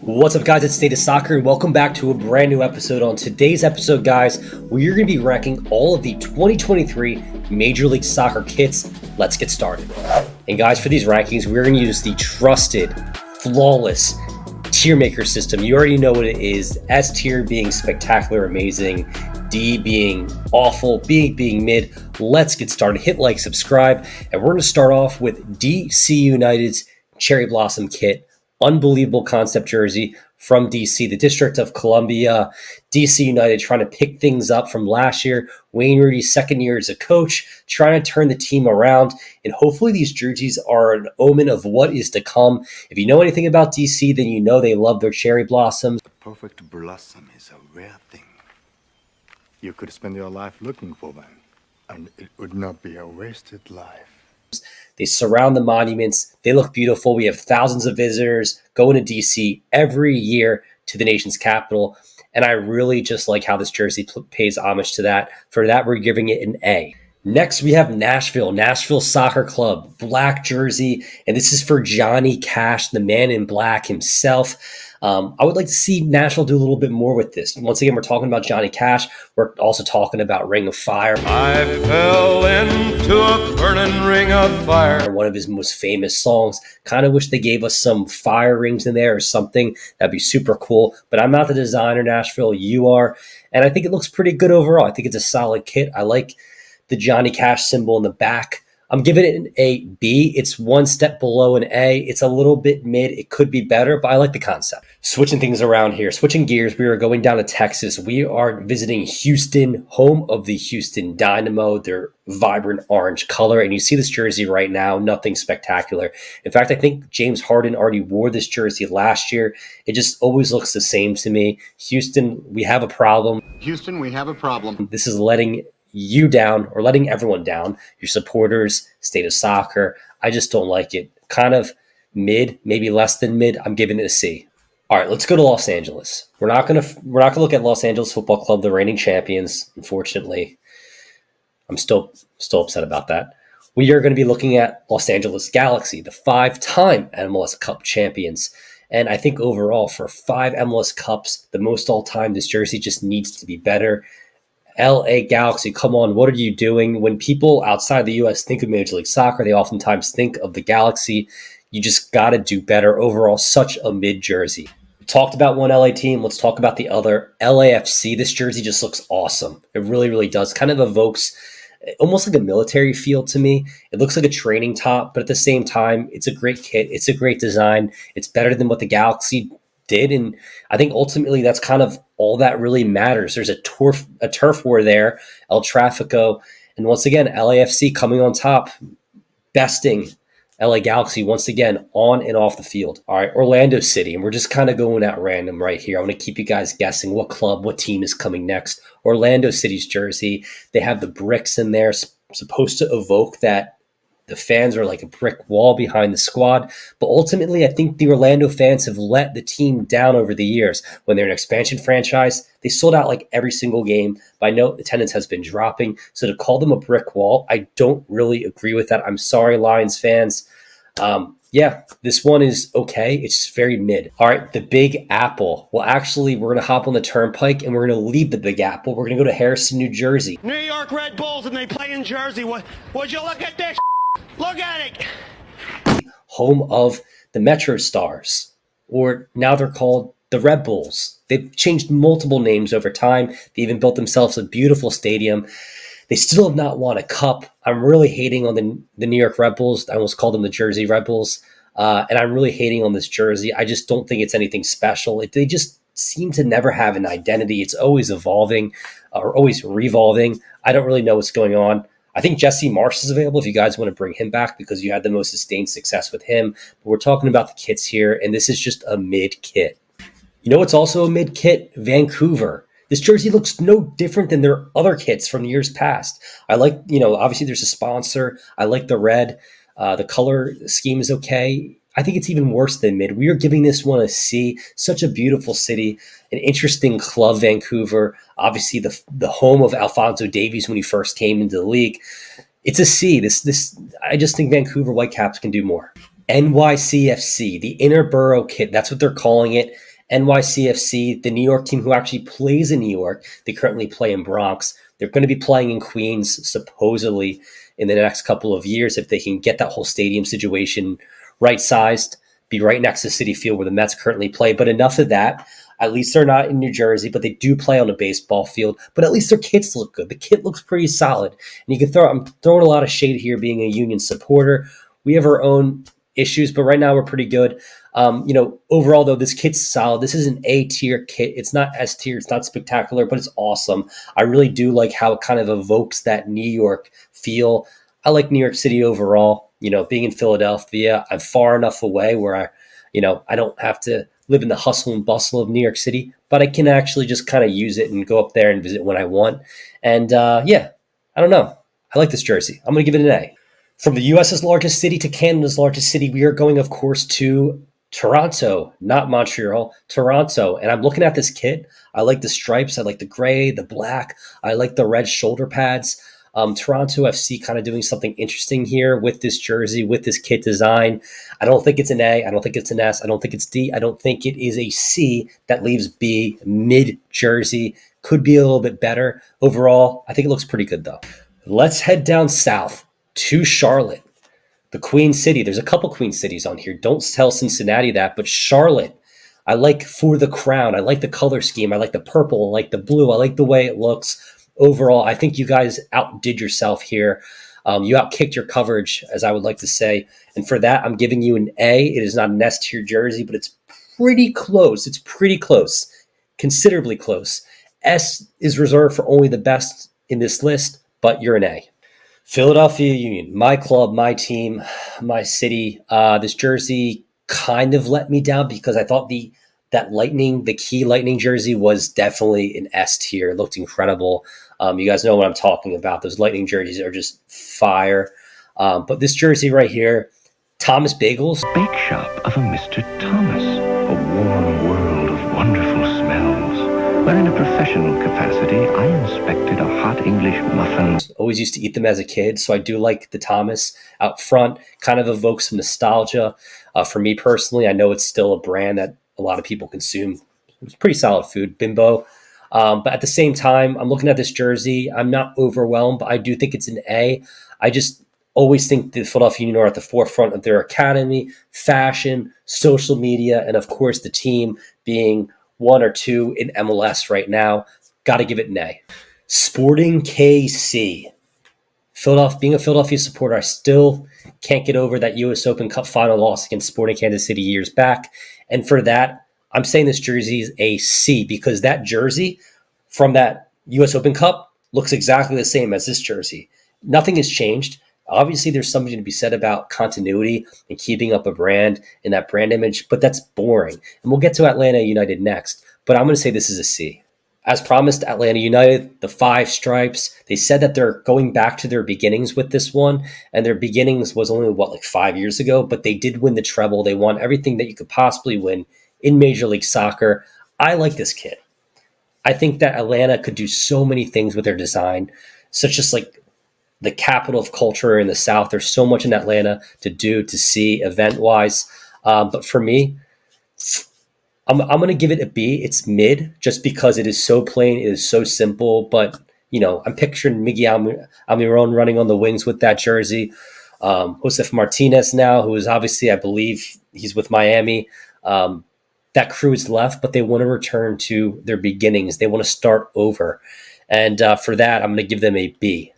What's up, guys? It's State of Soccer, and welcome back to a brand new episode. On today's episode, guys, we're going to be ranking all of the 2023 Major League Soccer kits. Let's get started. And guys, for these rankings, we're going to use the trusted, flawless tier maker system. You already know what it is. S tier being spectacular, amazing. D being awful, B being mid. Let's get started. Hit like, subscribe, and we're going to start off with DC United's Cherry Blossom kit. Unbelievable concept jersey from DC, the District of Columbia. DC United trying to pick things up from last year. Wayne Rudy's second year as a coach, trying to turn the team around. And hopefully these jerseys are an omen of what is to come. If you know anything about DC, then you know they love their cherry blossoms. The perfect blossom is a rare thing. You could spend your life looking for one, and it would not be a wasted life. They surround the monuments. They look beautiful. We have thousands of visitors going to DC every year to the nation's capital. And I really just like how this jersey pays homage to that. For that, we're giving it an A. Next, we have Nashville Soccer Club, black jersey. And this is for Johnny Cash, the man in black himself. I would like to see Nashville do a little bit more with this. Once again, we're talking about Johnny Cash. We're also talking about Ring of Fire. I fell into a burning ring of fire. One of his most famous songs. Kind of wish they gave us some fire rings in there or something. That'd be super cool. But I'm not the designer, Nashville. You are. And I think it looks pretty good overall. I think it's a solid kit. I like the Johnny Cash symbol in the back. I'm giving it an A, B. It's one step below an A. It's a little bit mid. It could be better, but I like the concept. Switching things around here, switching gears, we are going down to Texas. We are visiting Houston, home of the Houston Dynamo, their vibrant orange color. And you see this jersey right now, nothing spectacular. In fact, I think James Harden already wore this jersey last year. It just always looks the same to me. Houston, we have a problem. Houston, we have a problem. This is letting you down, or letting everyone down, your supporters, State of Soccer. I just don't like it. Kind of mid, maybe less than mid. I'm giving it a C. All right, let's go to Los Angeles. We're not gonna look at Los Angeles Football Club, the reigning champions. Unfortunately, I'm still upset about that. We are going to be looking at Los Angeles Galaxy, the 5-time MLS Cup champions. And I think overall, for 5 MLS Cups, the most all time, this jersey just needs to be better. LA Galaxy, come on, what are you doing? When people outside the U.S. think of Major League Soccer, they oftentimes think of the Galaxy. You just got to do better. Overall, such a mid jersey. We talked about one LA team. Let's talk about the other, LAFC. This jersey just looks awesome. It really, really does. Kind of evokes almost like a military feel to me. It looks like a training top, but at the same time, it's a great kit. It's a great design. It's better than what the Galaxy did, and I think ultimately that's kind of all that really matters. There's a turf war there, El Tráfico, and once again, LAFC coming on top, besting LA Galaxy once again on and off the field. All right, Orlando City, and we're just kind of going at random right here. I want to keep you guys guessing what club, what team is coming next. Orlando City's jersey, they have the bricks in there, supposed to evoke that the fans are like a brick wall behind the squad. But ultimately, I think the Orlando fans have let the team down over the years. When they're an expansion franchise, they sold out like every single game. But I know attendance has been dropping. So to call them a brick wall, I don't really agree with that. I'm sorry, Lions fans. Yeah, this one is okay. It's very mid. All right, the Big Apple. Well, actually, we're going to hop on the Turnpike and we're going to leave the Big Apple. We're going to go to Harrison, New Jersey. New York Red Bulls, and they play in Jersey. Would you look at this? Look at it. Home of the Metro Stars, or now they're called the Red Bulls. They've changed multiple names over time. They even built themselves a beautiful stadium. They still have not won a cup. I'm really hating on the New York Red Bulls. I almost called them the Jersey Red Bulls. And I'm really hating on this jersey. I just don't think it's anything special. They just seem to never have an identity. It's always evolving or always revolving. I don't really know what's going on. I think Jesse Marsh is available if you guys want to bring him back because you had the most sustained success with him. But we're talking about the kits here, and this is just a mid kit. You know what's also a mid kit? Vancouver. This jersey looks no different than their other kits from years past. I like, obviously there's a sponsor. I like the red. The color scheme is okay. I think it's even worse than mid. We are giving this one a C. Such a beautiful city, an interesting club, Vancouver. Obviously, the home of Alphonso Davies when he first came into the league. It's a C. I just think Vancouver Whitecaps can do more. NYCFC, the Inner Borough kit. That's what they're calling it. NYCFC, the New York team who actually plays in New York, they currently play in Bronx. They're going to be playing in Queens, supposedly, in the next couple of years if they can get that whole stadium situation right-sized, be right next to Citi Field where the Mets currently play. But enough of that. At least they're not in New Jersey, but they do play on a baseball field. But at least their kits look good. The kit looks pretty solid. And you can I'm throwing a lot of shade here being a Union supporter. We have our own issues, but right now we're pretty good. Overall, though, this kit's solid. This is an A-tier kit. It's not S-tier. It's not spectacular, but it's awesome. I really do like how it kind of evokes that New York feel. I like New York City overall. Being in Philadelphia, I'm far enough away where I don't have to live in the hustle and bustle of New York City, but I can actually just kind of use it and go up there and visit when I want. And I don't know. I like this jersey. I'm going to give it an A. From the U.S.'s largest city to Canada's largest city, we are going, of course, to Toronto, not Montreal, Toronto. And I'm looking at this kit. I like the stripes. I like the gray, the black. I like the red shoulder pads. Toronto FC kind of doing something interesting here with this jersey, with this kit design. I don't think it's an A. I don't think it's an S. I don't think it's D. I don't think it is a C. That leaves B, mid jersey. Could be a little bit better. Overall, I think it looks pretty good, though. Let's head down south to Charlotte, the Queen City. There's a couple Queen Cities on here. Don't tell Cincinnati that, but Charlotte, I like for the crown. I like the color scheme. I like the purple. I like the blue. I like the way it looks. Overall, I think you guys outdid yourself here. You outkicked your coverage, as I would like to say. And for that, I'm giving you an A. It is not an S-tier jersey, but it's pretty close. It's pretty close, considerably close. S is reserved for only the best in this list, but you're an A. Philadelphia Union, my club, my team, my city. This jersey kind of let me down because I thought the key Lightning jersey was definitely an S tier. It looked incredible. You guys know what I'm talking about. Those Lightning jerseys are just fire. But this jersey right here, Thomas Bagels. Bake shop of a Mr. Thomas. A warm world of wonderful smells. Where in a professional capacity, I inspected a hot English muffin. Always used to eat them as a kid, so I do like the Thomas out front. Kind of evokes some nostalgia. For me personally, I know it's still a brand that a lot of people consume. It's pretty solid food, Bimbo. But at the same time, I'm looking at this jersey. I'm not overwhelmed, but I do think it's an A. I just always think the Philadelphia Union are at the forefront of their academy, fashion, social media, and of course the team being 1 or 2 in MLS right now. Got to give it an A. Sporting KC. Being a Philadelphia supporter, I still can't get over that U.S. Open Cup final loss against Sporting Kansas City years back. And for that, I'm saying this jersey is a C because that jersey from that U.S. Open Cup looks exactly the same as this jersey. Nothing has changed. Obviously, there's something to be said about continuity and keeping up a brand and that brand image, but that's boring. And we'll get to Atlanta United next, but I'm going to say this is a C. As promised, Atlanta United, the 5 stripes, they said that they're going back to their beginnings with this one, and their beginnings was only, 5 years ago, but they did win the treble. They won everything that you could possibly win in Major League Soccer. I like this kit. I think that Atlanta could do so many things with their design, such as the capital of culture in the South. There's so much in Atlanta to do, to see event-wise. But for me, I'm going to give it a B. It's mid just because it is so plain. It is so simple. But, I'm picturing Miguel Almiron running on the wings with that jersey. Josef Martinez now, who is obviously, I believe, he's with Miami. That crew is left, but they want to return to their beginnings. They want to start over. And for that, I'm going to give them a B.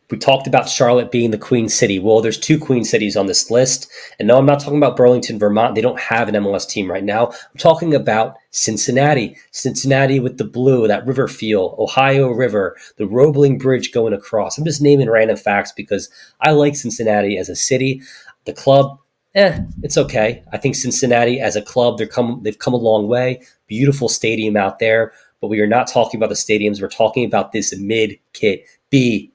We talked about Charlotte being the Queen City. Well, there's 2 Queen Cities on this list. And no, I'm not talking about Burlington, Vermont. They don't have an MLS team right now. I'm talking about Cincinnati. Cincinnati with the blue, that river feel, Ohio River, the Roebling Bridge going across. I'm just naming random facts because I like Cincinnati as a city. The club, it's okay. I think Cincinnati as a club, they've come a long way. Beautiful stadium out there. But we are not talking about the stadiums. We're talking about this mid-kit. B,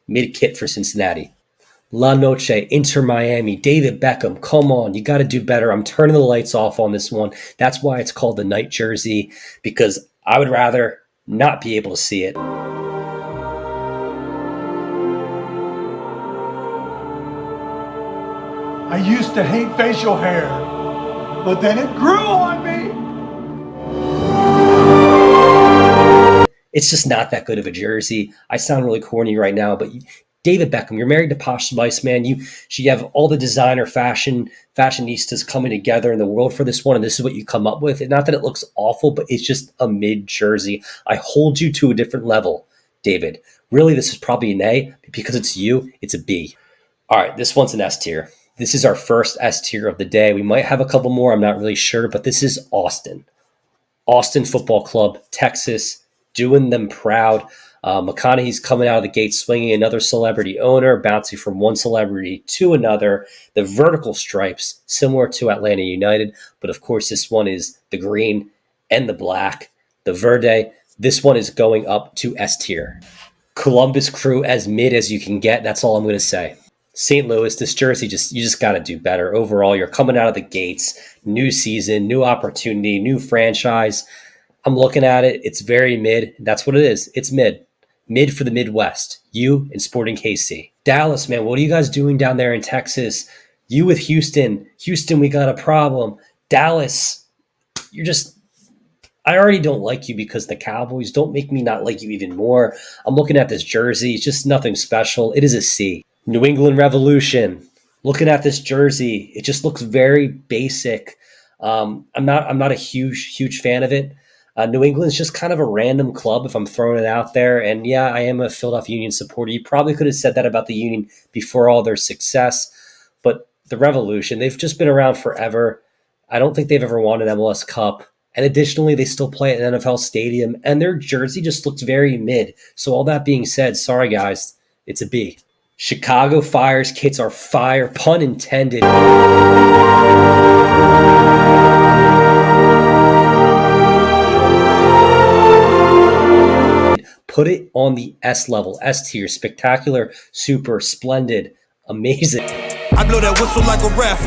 mid-kit for Cincinnati. La Noche, Inter Miami, David Beckham, come on, you got to do better. I'm turning the lights off on this one. That's why it's called the night jersey, because I would rather not be able to see it. I used to hate facial hair. but then it grew on me. It's just not that good of a jersey. I sound really corny right now, but David Beckham, you're married to Posh Spice, man. You have all the designer fashionistas coming together in the world for this one, and this is what you come up with. And not that it looks awful, but it's just a mid jersey. I hold you to a different level, David. Really, this is probably an A, but because it's you, it's a B. All right, this one's an S tier. This is our first S tier of the day. We might have a couple more, I'm not really sure, but this is Austin. Austin Football Club, Texas, doing them proud. McConaughey's coming out of the gate swinging, another celebrity owner, bouncing from one celebrity to another. The vertical stripes, similar to Atlanta United, but of course this one is the green and the black, the verde. This one is going up to S tier. Columbus Crew as mid as you can get. That's all I'm going to say. St. Louis, this jersey, you just got to do better. Overall, you're coming out of the gates, new season, new opportunity, new franchise. I'm looking at it. It's very mid. That's what it is. It's mid. Mid for the Midwest. You and Sporting KC. Dallas, man, what are you guys doing down there in Texas? You with Houston. Houston, we got a problem. Dallas, I already don't like you because the Cowboys don't make me not like you even more. I'm looking at this jersey. It's just nothing special. It is a C. New England Revolution. Looking at this jersey, it just looks very basic. I'm not a huge fan of it. New England's just kind of a random club if I'm throwing it out there. And yeah, I am a Philadelphia Union supporter. You probably could have said that about the Union before all their success. But the Revolution, they've just been around forever. I don't think they've ever won an MLS Cup. And additionally, they still play at an NFL stadium. And their jersey just looks very mid. So all that being said, sorry guys, it's a B. Chicago Fire's kits are fire, pun intended. Put it on the S level, S tier, spectacular, super, splendid, amazing. I blow that whistle like a ref.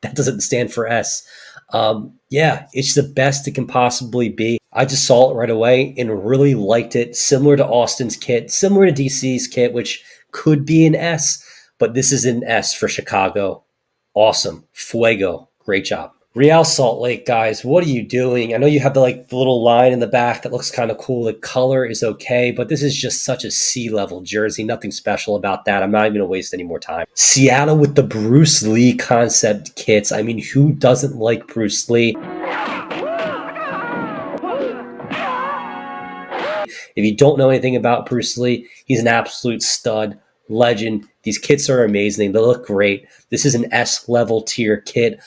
That doesn't stand for S. Yeah, it's the best it can possibly be. I just saw it right away and really liked it. Similar to Austin's kit, similar to DC's kit, which could be an S, but this is an S for Chicago. Awesome. Fuego. Great job. Real Salt Lake, guys, what are you doing? I know you have the little line in the back that looks kind of cool. The color is okay, but this is just such a C-level jersey. Nothing special about that. I'm not even going to waste any more time. Seattle with the Bruce Lee concept kits. I mean, who doesn't like Bruce Lee? If you don't know anything about Bruce Lee, he's an absolute stud, legend. These kits are amazing. They look great. This is an S-level tier kit.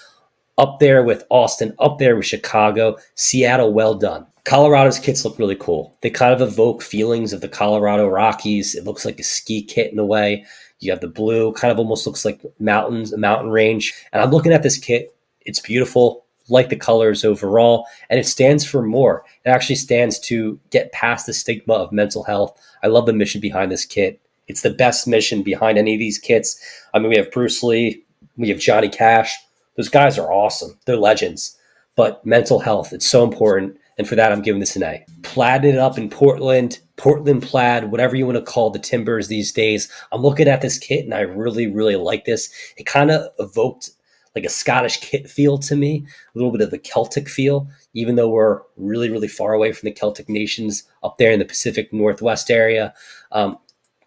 Up there with Austin, up there with Chicago, Seattle, well done. Colorado's kits look really cool. They kind of evoke feelings of the Colorado Rockies. It looks like a ski kit in a way. You have the blue, kind of almost looks like mountains, a mountain range. And I'm looking at this kit. It's beautiful, like the colors overall, and it stands for more. It actually stands to get past the stigma of mental health. I love the mission behind this kit. It's the best mission behind any of these kits. I mean, we have Bruce Lee, we have Johnny Cash. Those guys are awesome. They're legends. But mental health, it's so important. And for that, I'm giving this an A. Plaided it up in Portland plaid, whatever you want to call the Timbers these days. I'm looking at this kit and I really, really like this. It kind of evoked like a Scottish kit feel to me, a little bit of the Celtic feel, even though we're really, really far away from the Celtic nations up there in the Pacific Northwest area.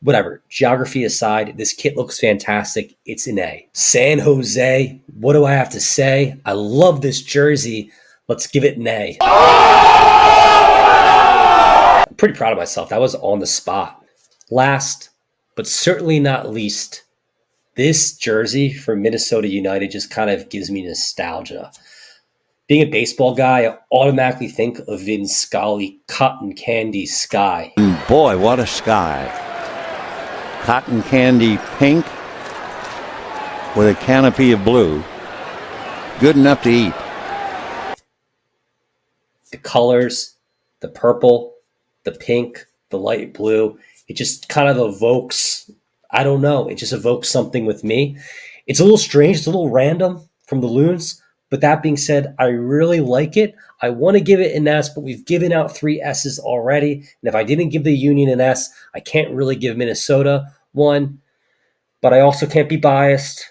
Whatever, geography aside, this kit looks fantastic. It's an A. San Jose, what do I have to say? I love this jersey. Let's give it an A. I'm pretty proud of myself. That was on the spot. Last, but certainly not least, this jersey for Minnesota United just kind of gives me nostalgia. Being a baseball guy, I automatically think of Vin Scully, Cotton Candy Sky. Boy, what a sky. Cotton candy pink with a canopy of blue. Good enough to eat. The colors, the purple, the pink, the light blue, it just kind of evokes, I don't know, it just evokes something with me. It's a little strange, it's a little random from the Loons, but that being said, I really like it. I want to give it an S, but we've given out 3 S's already. And if I didn't give the Union an S, I can't really give Minnesota one. but I also can't be biased.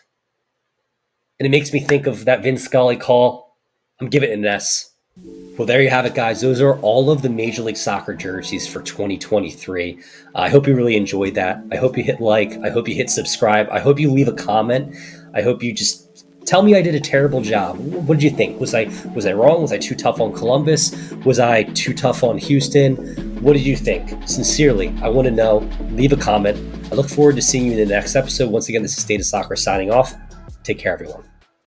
And it makes me think of that Vin Scully call. I'm giving it an S. Well, there you have it, guys. Those are all of the Major League Soccer jerseys for 2023. I hope you really enjoyed that. I hope you hit like. I hope you hit subscribe. I hope you leave a comment. I hope you just tell me I did a terrible job. What did you think? Was I wrong? Was I too tough on Columbus? Was I too tough on Houston? What did you think? Sincerely, I want to know. Leave a comment. I look forward to seeing you in the next episode. Once again, this is State of Soccer signing off. Take care, everyone.